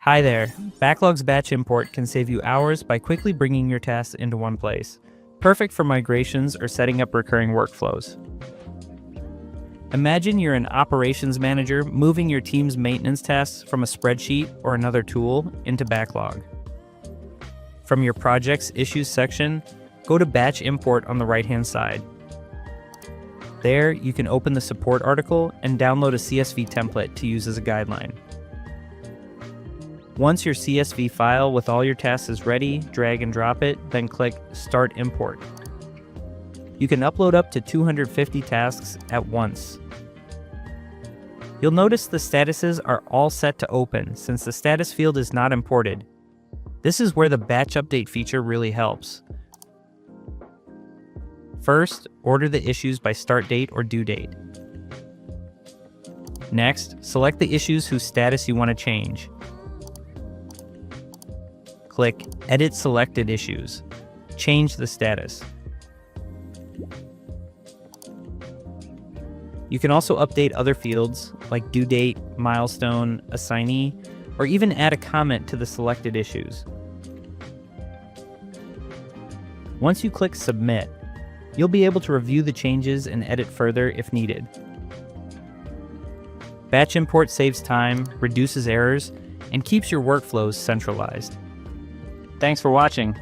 Hi there. Backlog's batch import can save you hours by quickly bringing your tasks into one place. Perfect for migrations or setting up recurring workflows. Imagine you're an operations manager moving your team's maintenance tasks from a spreadsheet or another tool into Backlog. From your project's issues section, go to Batch Import on the right-hand side. There, you can open the support article and download a CSV template to use as a guideline. Once your CSV file with all your tasks is ready, drag and drop it, then click Start Import. You can upload up to 250 tasks at once. You'll notice the statuses are all set to open since the status field is not imported. This is where the batch update feature really helps. First, order the issues by start date or due date. Next, select the issues whose status you want to change. Click Edit Selected Issues. Change the status. You can also update other fields like due date, milestone, assignee, or even add a comment to the selected issues. Once you click Submit, you'll be able to review the changes and edit further if needed. Batch import saves time, reduces errors, and keeps your workflows centralized. Thanks for watching.